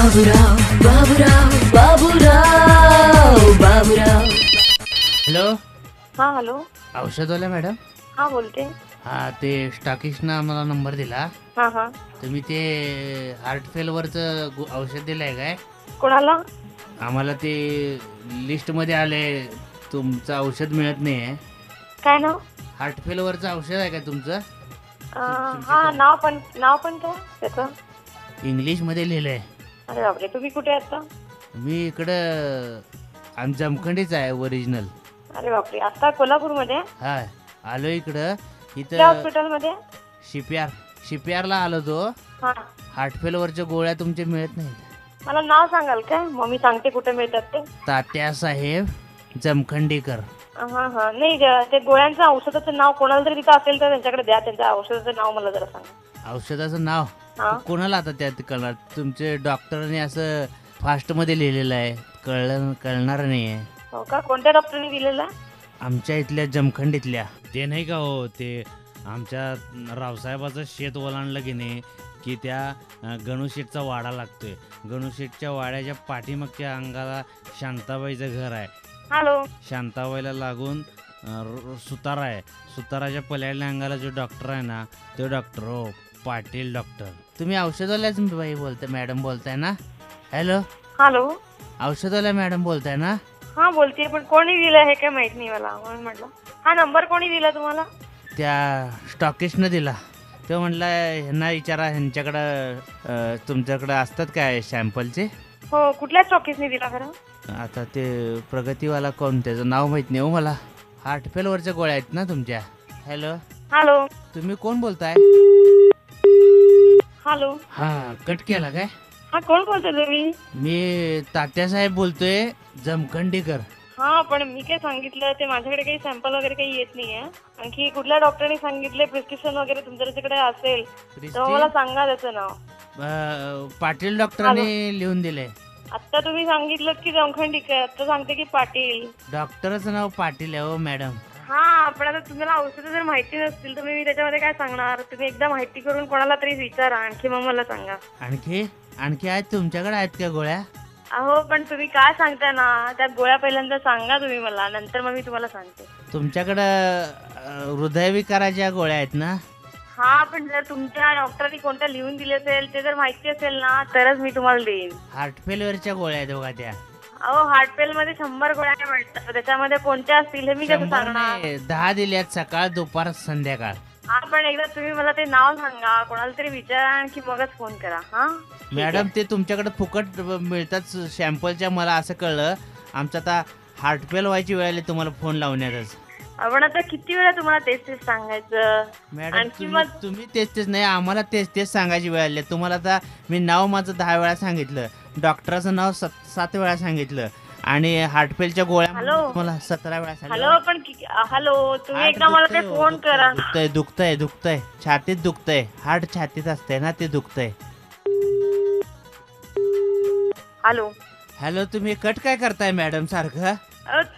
Baburao Baburao Baburao Baburao. Hello. हा hello. औषधवाल्या madam. हा बोलते. हा ते स्टॉकिस्टनं आम्हाला नंबर दिला. हा हा. तुम्ही ते हार्ट फेलवरचं औषध दिलंय काय? कोणाला? आम्हाला ते लिस्टमध्ये आले तुमचं औषध मिळत नाही आहे. काय नाव? हार्ट फेलवरचं औषध आहे का तुमचं? हा नाव पण काय त्याचं? इंग्लिशमध्ये लिहिलं आहे. अरे बापरे, तुम्ही कुठे आता? मी इकडं जमखंडीच आहे ओरिजिनल. अरे बापरे, आता कोल्हापूरमध्ये? हा आलो इकडं. कुठल्या इथं हॉस्पिटलमध्ये? शिपियारला आलो तो. हा. हार्ट फेलवरच्या गोळ्या तुमच्या मिळत नाहीत. मला नाव सांगाल काय? मग मी सांगते कुठे मिळतात ते. तात्यासाहेब जमखंडीकर. हा हा. नाही ते गोळ्यांचं औषधाचं नाव कोणाला तरी तिथं असेल तर त्यांच्याकडे द्या. त्यांच्या औषधाचं नाव मला जरा सांगा. औषधाचं नाव हा. कोणाला आता त्यात कळणार? तुमचे डॉक्टरने असं फास्ट मध्ये लिहिलेलं आहे, कळणार नाही आहे. हो का? कोणत्या डॉक्टरने दिलेलं? आमच्या इथल्या जमखंडीतल्या. ते नाही का हो, ते आमच्या रावसाहेबाचं शेत ओलांडलं की नाही की त्या गणूशेठचा वाडा लागतोय. गणूशेठच्या वाड्याच्या पाठीमागच्या अंगाला शांताबाईचं घर आहे. हॅलो. शांताबाईला लागून सुतारा आहे. सुताराच्या पल्याच्या अंगाला जो डॉक्टर आहे ना, तो डॉक्टर हो पाटील डॉक्टर. तुम्ही औषधवाल्याच बाई बोलताय, मॅडम बोलताय ना? हॅलो. हॅलो. औषधवाल्या मॅडम बोलताय ना? हा बोलते, पण कोणी दिलं हे काय माहित नाही मला, म्हणून म्हटलं. हा नंबर कोणी दिला तुम्हाला? त्या स्टॉकिस्टनं दिला. तो म्हणला ह्यांना विचारा, ह्यांच्याकडं तुमच्याकडं असतात काय सॅम्पलचे? हो. कुठल्या स्टॉकिस्टने दिला खरं? आता ते प्रगतीवाला कोण, त्याचं नाव माहित नाही हो मला. हार्ट फेलवरच्या गोळ्या आहेत ना तुमच्या? हॅलो. हॅलो. तुम्ही कोण बोलताय? हॅलो. हा कट केला काय? हा कोण बोलतोय तुम्ही? मी तात्यासाहेब बोलतोय जमखंडीकर. हा पण मी काय सांगितलं ते माझ्याकडे काही सॅम्पल वगैरे काही येत नाहीये. आणखी कुठल्या डॉक्टरने सांगितले प्रिस्क्रिप्शन वगैरे तुमच्याकडे असेल तर मला सांगा त्याचं नाव. पाटील डॉक्टरांनी लिहून दिले. आता तुम्ही सांगितलं की जमखंडीकर, आता सांगते की पाटील. डॉक्टरचं नाव पाटील आहे हो मॅडम. हा पण आता तुम्हाला औषधं जर माहिती नसतील तर मी त्याच्यामध्ये काय सांगणार? तुम्ही एकदा माहिती करून कोणाला तरी विचारा, आणखी मग मला सांगा. आणखी आहेत तुमच्याकडे आहेत का गोळ्या? अहो पण तुम्ही काय सांगताय ना, त्या गोळ्या पहिल्यांदा सांगा तुम्ही मला, नंतर मग मी तुम्हाला सांगते. तुमच्याकडं हृदयविकाराच्या गोळ्या आहेत ना? हा पण जर तुमच्या डॉक्टरनी कोणत्या लिहून दिले असेल ते जर माहिती असेल ना तरच मी तुम्हाला देईन. हार्ट फेल्युअरच्या गोळ्या आहेत बघा त्या. अहो हार्ट फेल मध्ये 100 गोळ्या मिळतात, त्याच्यामध्ये कोणत्या असतील हे मी कसं सांगणार? 10 दिल्यात, सकाळ दुपार संध्याकाळ. हा पण एकदा तुम्ही मला ते नाव सांगा, कोणाला तरी विचारा आणखी मगच फोन करा. हा मॅडम ते तुमच्याकडे फुकट मिळतात सॅम्पलच्या, मला असं कळलं. आमचं आता हार्ट फेल व्हायची वेळ आली तुम्हाला फोन लावण्यातच. आपण आता किती वेळा तुम्हाला तेच सांगायचं? मॅडम तुम्ही तेच नाही, आम्हाला तेच सांगायची वेळ आली. तुम्हाला आता मी नाव माझं 10 वेळा सांगितलं, डॉक्टराचं नाव 7 वेळा सांगितलं आणि हार्ट फेलच्या गोळ्या तुम्हाला 17 वेळा सांगितलं. हॅलो पण हॅलो तुम्ही एकदा मला ते फोन करा. दुखतंय छातीत दुखतंय. हार्ट छातीत असतंय ना, ते दुखतंय. हॅलो. तुम्ही कट काय करताय मॅडम सारखं?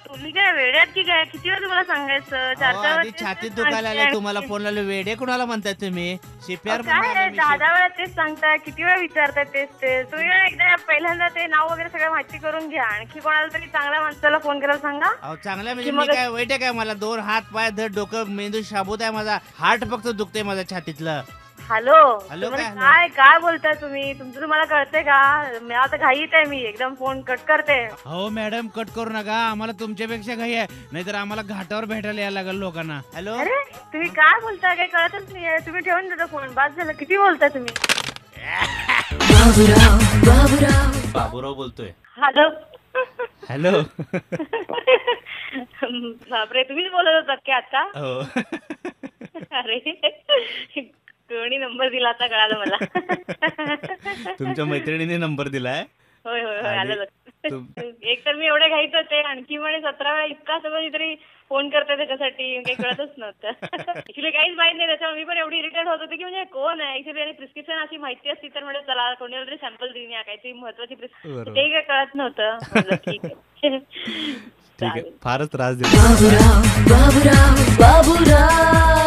तुम्ही काय वेड्यात की काय? किती वेळा तुम्हाला सांगायचं? 4 छातीत दुखायला लागले, तुम्हाला फोन लावले. वेडे कुणाला म्हणताय तुम्ही? शिपियार काय 10 वेळा तेच सांगताय, किती वेळा विचारताय तेच. तुम्ही एकदा पहिल्यांदा ते नाव वगैरे सगळं माहिती करून घ्या, आणखी कोणाला तरी चांगल्या माणसाला फोन करायला सांगा. अहो चांगल्या म्हणजे मी काय वाईट आहे काय? मला 2 हात पाय धड डोकं मेंदू शाबूत आहे माझा. हार्ट फक्त दुखतंय माझ्या छातीतलं. हॅलो. काय बोलताय तुम्ही? तुमचं तुम्हाला कळतंय का? मी आता घाईत आहे, मी एकदम फोन कट करते. हो मॅडम कट करू नका, आम्हाला तुमच्यापेक्षा घाई आहे, नाहीतर आम्हाला घाटावर भेटायला यायला लागेल लोकांना. हॅलो. अरे तुम्ही काय बोलताय? काय कळतच नाहीये. तुम्ही ठेवून देता फोन, बाद झालं. किती बोलताय तुम्ही? बाबूराव बोलतोय. हॅलो. बापरे, तुम्हीच बोलत होतात की आता? हो. अरे कोणी नंबर दिला आता कळालं मला. तुमच्या मैत्रिणीने नंबर दिलाय? होय आलं. एक तर मी एवढे घाईत होते, आणखी म्हणे 17 वेळा इतका सगळं तरी फोन करते त्याच्यासाठी, काही कळतच नव्हतं. ऍक्च्युली काहीच माहित नाही त्याच्यामुळे मी पण एवढी इरिटेट होत होते की म्हणजे कोण आहे ऍक्च्युली, आणि प्रिस्क्रिप्शन अशी माहिती असती तर म्हणजे चला कोणाला तरी सॅम्पल देऊन या, काहीतरी महत्वाची प्रिस्क्रिप्शन, ते काही कळत नव्हतं. ठीक आहे. फारच त्रास दिला. बाबूराव.